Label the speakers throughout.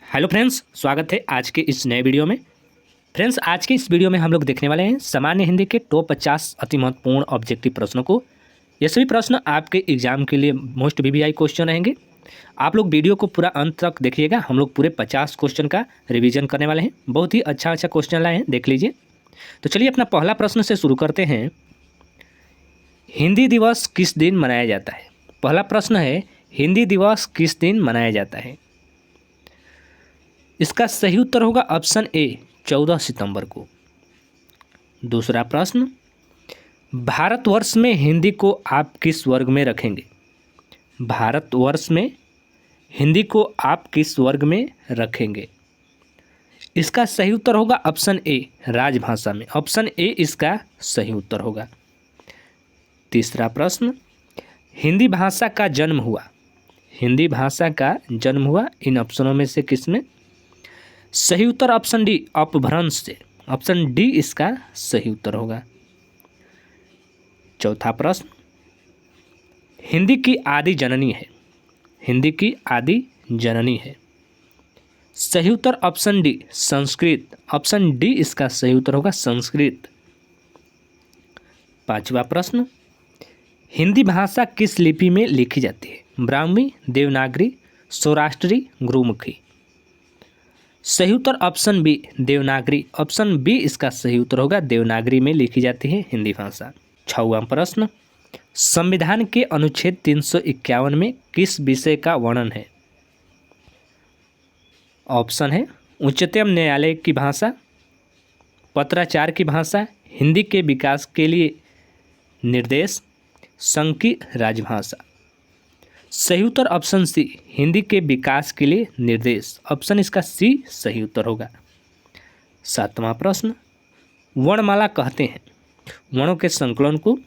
Speaker 1: Hello friends, स्वागत है आज के इस नए वीडियो में। फ्रेंड्स, आज के इस वीडियो में हम लोग देखने वाले हैं सामान्य हिंदी के टॉप 50 अति महत्वपूर्ण ऑब्जेक्टिव प्रश्नों को। ये सभी प्रश्न आपके एग्जाम के लिए मोस्ट वीवीआई क्वेश्चन रहेंगे। आप लोग वीडियो को पूरा अंत तक देखिएगा। हम लोग पूरे 50 क्वेश्चन का रिवीजन करने वाले हैं। बहुत ही अच्छा क्वेश्चन लाए हैं, देख लीजिए। तो चलिए अपना पहला प्रश्न से शुरू करते हैं। हिंदी दिवस किस दिन मनाया जाता है? पहला प्रश्न है, हिंदी दिवस किस दिन मनाया जाता है? इसका सही उत्तर होगा ऑप्शन ए, 14 सितंबर को। दूसरा प्रश्न, भारतवर्ष में हिंदी को आप किस वर्ग में रखेंगे? भारतवर्ष में हिंदी को आप किस वर्ग में रखेंगे? इसका सही उत्तर होगा ऑप्शन ए, राजभाषा में। ऑप्शन ए इसका सही उत्तर होगा। तीसरा प्रश्न, हिंदी भाषा का जन्म हुआ, हिंदी भाषा का जन्म हुआ इन ऑप्शनों में से किसमें? सही उत्तर ऑप्शन डी, अपभ्रंश से। ऑप्शन डी इसका सही उत्तर होगा। चौथा प्रश्न, हिंदी की आदि जननी है, हिंदी की आदि जननी है। सही उत्तर option D, Sanskrit. Option D इसका सही उत्तर होगा, संस्कृत। पांचवा प्रश्न, हिंदी भाषा किस लिपि में लिखी जाती है? ब्राह्मी, देवनागरी, सौराष्ट्री, गुरुमुखी। सही उत्तर option B, Devanagari. Option B इसका सही उत्तर होगा, देवनागरी में लिखी जाती है हिंदी भाषा। छठवां प्रश्न, संविधान के अनुच्छेद 351 में किस विषय का वर्णन है? ऑप्शन है उच्चतम न्यायालय की भाषा, पत्राचार की भाषा, हिंदी के विकास के लिए निर्देश, संघ की राजभाषा। सही उत्तर ऑप्शन सी, हिंदी के विकास के लिए निर्देश। ऑप्शन इसका सी सही उत्तर होगा। सातवां प्रश्न, वर्णमाला कहते हैं वर्णों के संकलन को,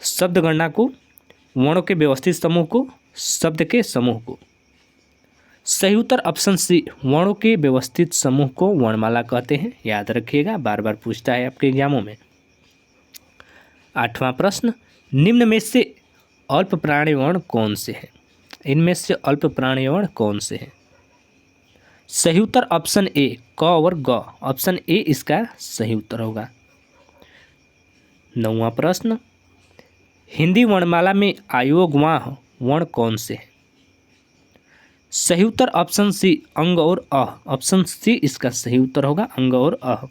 Speaker 1: शब्द गणना को, वर्णों के व्यवस्थित समूह को, शब्द के समूह को। सही उत्तर ऑप्शन सी, वर्णों के व्यवस्थित समूह को वर्णमाला कहते हैं। याद रखिएगा, बार बार पूछता है आपके एग्जामों में। आठवां प्रश्न, निम्न में से अल्प प्राणी वर्ण कौन से हैं? इनमें से अल्प प्राणी वर्ण कौन से हैं? सही उत्तर ऑप्शन ए, क और ग। ऑप्शन ए इसका सही उत्तर होगा। नौवां प्रश्न, हिंदी वर्णमाला में आयोगवाह वर्ण कौन से हैं? सही उत्तर ऑप्शन सी, अंग और अह। ऑप्शन सी इसका सही उत्तर होगा, अंग और अह।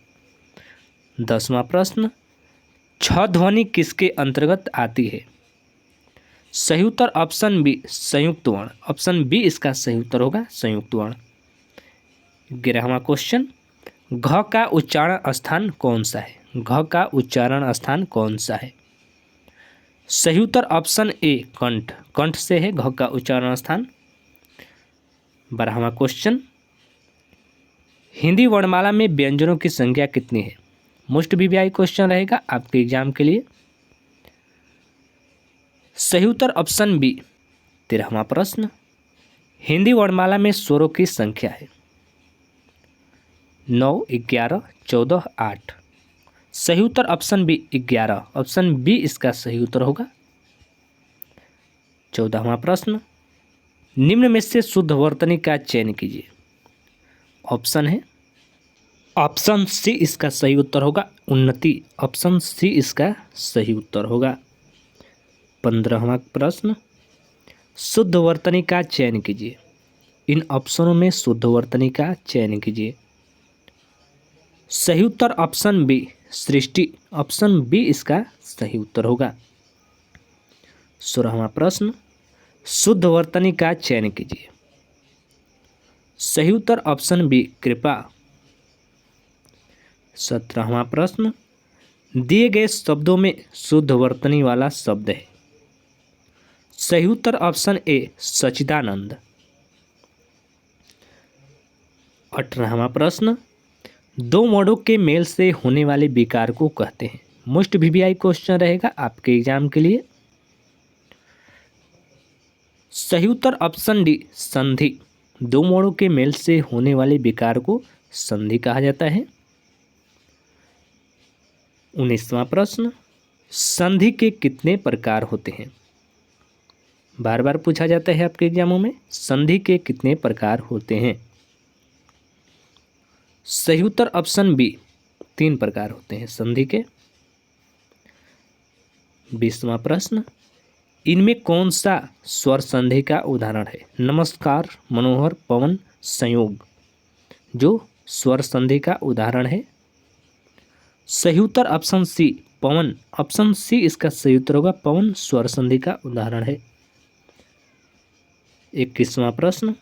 Speaker 1: 10वां प्रश्न, छ ध्वनि किसके अंतर्गत आती है? सही उत्तर ऑप्शन बी, संयुक्त वर्ण। ऑप्शन बी इसका सही उत्तर होगा, संयुक्त वर्ण। 11वां क्वेश्चन, घ का उच्चारण स्थान कौन सा है? घ का उच्चारण स्थान कौन सा है? सही उत्तर ऑप्शन ए, कंठ। कंठ से है घ का उच्चारण स्थान। 12वां क्वेश्चन, हिंदी वर्णमाला में व्यंजनों की संख्या कितनी है? मोस्ट वीवीआई क्वेश्चन रहेगा आपके एग्जाम के लिए। सही उत्तर ऑप्शन बी। 13वां प्रश्न, हिंदी वर्णमाला में स्वरों की संख्या है 9, 11, 14, 8। सही उत्तर ऑप्शन बी, 11। ऑप्शन बी इसका सही उत्तर होगा। 14वां प्रश्न, निम्न में से शुद्ध वर्तनी का चयन कीजिए। ऑप्शन है ऑप्शन सी इसका सही उत्तर होगा, उन्नति। ऑप्शन सी इसका सही उत्तर होगा। 15वां प्रश्न, शुद्ध वर्तनी का चयन कीजिए। इन ऑप्शनों में शुद्ध वर्तनी का चयन कीजिए। सही उत्तर ऑप्शन बी, सृष्टि। ऑप्शन बी इसका सही उत्तर होगा। 16वां प्रश्न, शुद्ध वर्तनी का चयन कीजिए। सही उत्तर ऑप्शन बी, कृपा। 17वां प्रश्न, दिए गए शब्दों में शुद्ध वर्तनी वाला शब्द है। सही उत्तर ऑप्शन ए, सच्चिदानंद। 18वां प्रश्न, दो वर्णों के मेल से होने वाले विकार को कहते हैं। मोस्ट वीवीआई क्वेश्चन रहेगा आपके एग्जाम के लिए। सही उत्तर ऑप्शन डी, संधि। दो वर्णों के मेल से होने वाले विकार को संधि कहा जाता है। 19वां प्रश्न, संधि के कितने प्रकार होते हैं? बार बार पूछा जाता है आपके एग्जामों में। संधि के कितने प्रकार होते हैं? सही उत्तर ऑप्शन बी, 3 प्रकार होते हैं संधि के। 20वां प्रश्न, इनमें कौन सा स्वर संधि का उदाहरण है? नमस्कार, मनोहर, पवन, संयोग जो स्वर संधि का उदाहरण है। सही उत्तर ऑप्शन सी, पवन। ऑप्शन सी इसका सही उत्तर होगा, पवन स्वर संधि का उदाहरण है। 21वां प्रश्न,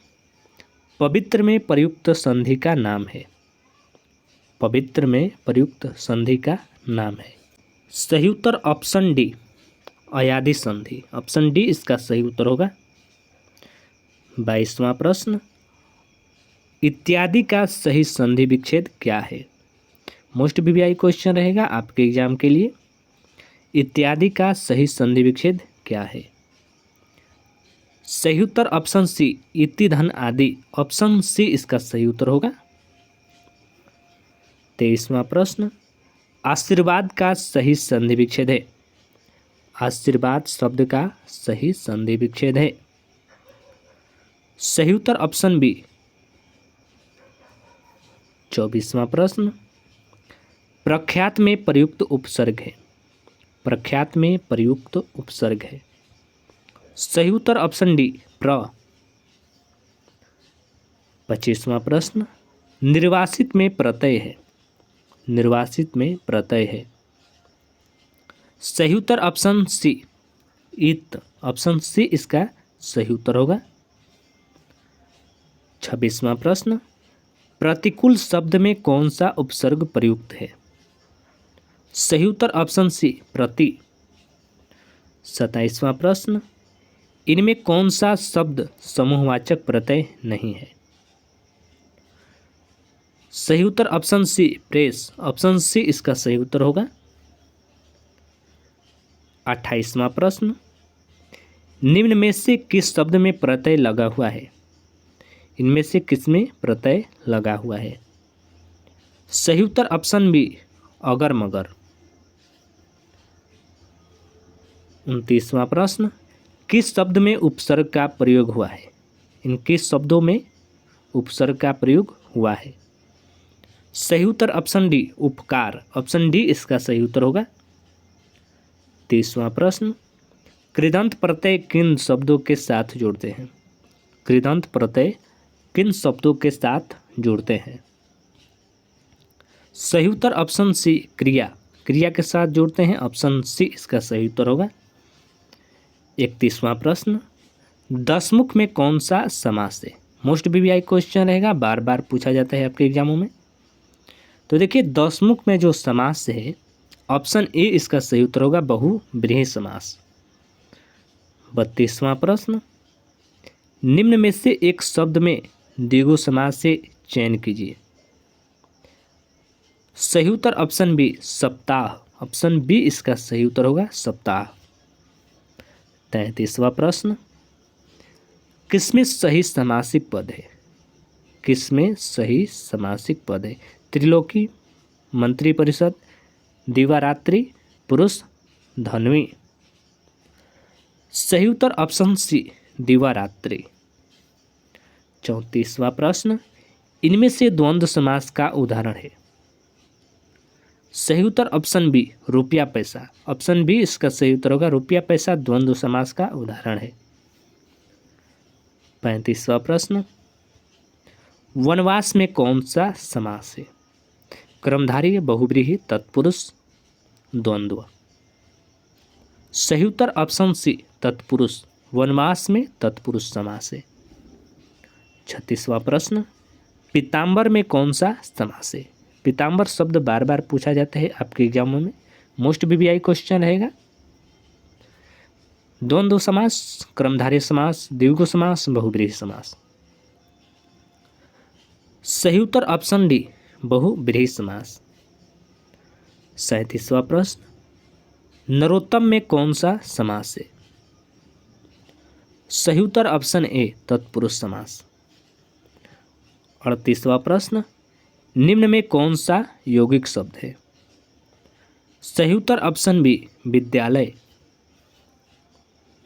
Speaker 1: पवित्र में प्रयुक्त संधि का नाम है। पवित्र में प्रयुक्त संधि का नाम है। सही उत्तर ऑप्शन डी, अयादि संधि। ऑप्शन डी इसका सही उत्तर होगा। 22वां प्रश्न, इत्यादि का सही संधि विच्छेद क्या है? मोस्ट वीवीआई क्वेश्चन रहेगा आपके एग्जाम के लिए। इत्यादि का सही संधि विच्छेद क्या है? सही उत्तर ऑप्शन सी, इति धन आदि। ऑप्शन सी इसका सही उत्तर होगा। 23वां प्रश्न, आशीर्वाद का सही संधि विच्छेद है। आशीर्वाद शब्द का सही संधि विच्छेद है। सही उत्तर ऑप्शन बी। 24वां प्रश्न, प्रख्यात में प्रयुक्त उपसर्ग है। प्रख्यात में प्रयुक्त उपसर्ग है। सही उत्तर ऑप्शन डी, प्र। 25वां प्रश्न, निर्वासित में प्रत्यय है। निर्वासित में प्रत्यय है। सही उत्तर ऑप्शन सी, इत। ऑप्शन सी इसका सही उत्तर होगा। 26वां प्रश्न, प्रतिकूल शब्द में कौन सा उपसर्ग प्रयुक्त है? सही उत्तर ऑप्शन सी, प्रति। 27वां प्रश्न, इनमें कौन सा शब्द समूहवाचक प्रत्यय नहीं है? सही उत्तर option C, press. Option C इसका सही उत्तर होगा। 28वां प्रश्न, निम्न में से किस शब्द में प्रत्यय लगा हुआ है? इनमें से किस में प्रत्यय लगा हुआ है? सही उत्तर ऑप्शन बी, अगर मगर। 29वां प्रश्न, किस शब्द में उपसर्ग का प्रयोग हुआ है? इन किस शब्दों में उपसर्ग का प्रयोग हुआ है? सही उत्तर ऑप्शन डी, उपकार। ऑप्शन डी इसका सही उत्तर होगा। 30वां प्रश्न, कृदंत प्रत्यय किन शब्दों के साथ जोड़ते हैं? कृदंत प्रत्यय किन शब्दों के साथ जोड़ते हैं? सही उत्तर ऑप्शन सी, क्रिया। क्रिया के साथ जोड़ते हैं। ऑप्शन सी इसका सही उत्तर होगा। 31वां प्रश्न, दसमुख में कौन सा समास है? मोस्ट वीवीआई क्वेश्चन रहेगा, बार बार पूछा जाता है आपके एग्जामों में। तो देखिए, दसमुख में जो समास है, ऑप्शन ए इसका सही उत्तर होगा, बहुव्रीहि समास। 32वां प्रश्न, निम्न में से एक शब्द में द्विगु समास से चयन कीजिए। सही उत्तर ऑप्शन बी, सप्ताह। ऑप्शन बी इसका सही उत्तर होगा, सप्ताह। 33वां प्रश्न, किसमें सही समासिक पद है? किसमें सही समासिक पद है? त्रिलोकी, मंत्रिपरिषद, दिवारात्रि, पुरुष, धन्वी। सही उत्तर ऑप्शन सी, दिवारात्रि। 34वां प्रश्न, इनमें से द्वंद्व समास का उदाहरण है? सही उत्तर ऑप्शन बी, रुपया पैसा। ऑप्शन बी इसका सही उत्तर होगा, रुपया पैसा द्वंद्व समास का उदाहरण है। 35वां प्रश्न, वनवास में कौन सा समास है? कर्मधारय, बहुव्रीहि, तत्पुरुष, द्वंद्व। सही उत्तर ऑप्शन सी, तत्पुरुष। वनवास में तत्पुरुष समास है। 36वां प्रश्न, पीताम्बर में कौन सा समास है? पीताम्बर शब्द बार बार पूछा जाता है आपके एग्जामों में, मोस्ट वीवीआई क्वेश्चन रहेगा। द्वंद्व समास, कर्मधारय समास, द्विगु समास, बहुव्रीहि समास। सही उत्तर ऑप्शन डी, बहुव्रीहि समास। 37वां प्रश्न, नरोत्तम में कौन सा समास है? सही उत्तर ऑप्शन ए, तत्पुरुष समास। 38वां प्रश्न, निम्न में कौन सा यौगिक शब्द है? सही उत्तर ऑप्शन बी, विद्यालय।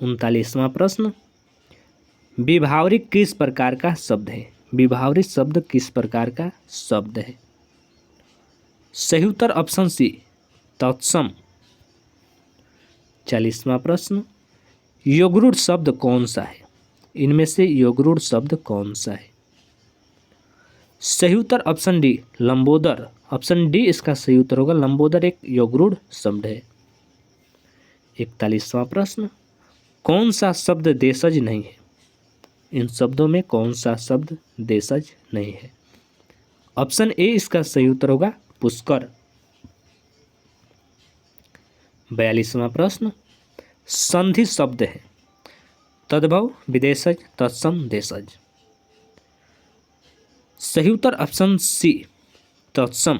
Speaker 1: 39वां प्रश्न, विभावरी किस प्रकार का शब्द है? विभावरी शब्द किस प्रकार का शब्द है? सही उत्तर ऑप्शन सी तत्सम। 40वां प्रश्न, योगरूढ़ शब्द कौन सा है? इनमें से योगरूढ़ शब्द कौन सा है? सही उत्तर option D Lambodar. Option D इसका सही उत्तर होगा, लंबोदर एक योगरूढ़ शब्द है। 41वां प्रश्न, कौन सा शब्द देशज नहीं है? इन शब्दों में कौन सा शब्द देशज नहीं है? ऑप्शन ए इसका सही उत्तर होगा, पुष्कर। 42वां प्रश्न, संधि शब्द है तद्भव, विदेशज, तत्सम, देशज। सही उत्तर ऑप्शन सी तत्सम।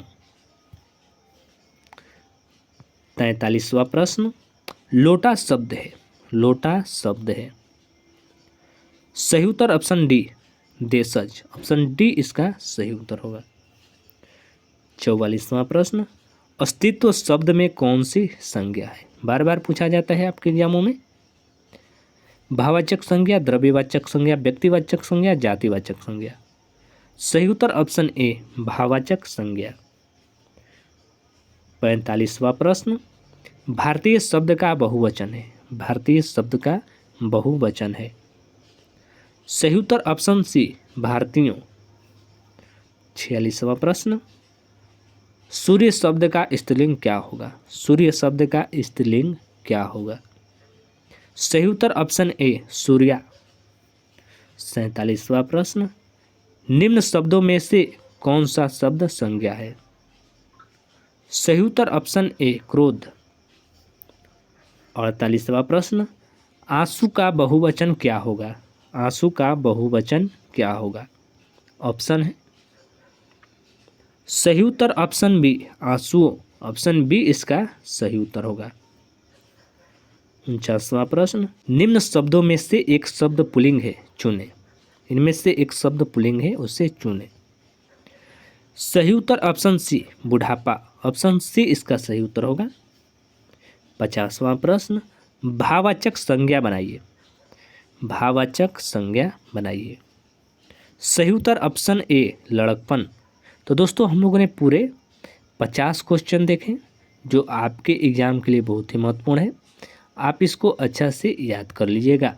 Speaker 1: 43वां प्रश्न, लोटा शब्द है, लोटा शब्द है। सही उत्तर ऑप्शन डी देशज। ऑप्शन डी इसका सही उत्तर होगा। 44वां प्रश्न, अस्तित्व शब्द में कौन सी संज्ञा है? बार बार पूछा जाता है आपके एग्जामों में। भाववाचक संज्ञा, द्रव्यवाचक संज्ञा, व्यक्तिवाचक संज्ञा, जातिवाचक संज्ञा। सही उत्तर ऑप्शन ए भाववाचक संज्ञा। 45वां प्रश्न, भारतीय शब्द का बहुवचन है, भारतीय शब्द का बहुवचन है। सही उत्तर ऑप्शन सी भारतीयों। 46वां प्रश्न, सूर्य शब्द का स्त्रीलिंग क्या होगा? सूर्य शब्द का स्त्रीलिंग क्या होगा? सही उत्तर ऑप्शन ए सूर्या। 47वां प्रश्न, निम्न शब्दों में से कौन सा शब्द संज्ञा है? सही उत्तर ऑप्शन ए क्रोध। 48वां प्रश्न, आंसू का बहुवचन क्या होगा? आंसू का बहुवचन क्या होगा? ऑप्शन है। सही उत्तर ऑप्शन बी आंसुओं। ऑप्शन बी इसका सही उत्तर होगा। 49वां प्रश्न, निम्न शब्दों में से एक शब्द पुल्लिंग है, चुने। इनमें से एक शब्द पुल्लिंग है, उसे चुने। सही उत्तर ऑप्शन सी बुढ़ापा। ऑप्शन सी इसका सही उत्तर होगा। 50वां प्रश्न, भाववाचक संज्ञा बनाइए। भाववाचक संज्ञा बनाइए। सही उत्तर ऑप्शन ए लड़कपन। तो दोस्तों हम लोगों ने पूरे 50 क्वेश्चन देखे जो आपके एग्जाम के लिए बहुत ही महत्वपूर्ण है। आप इसको अच्छा से याद कर लीजिएगा।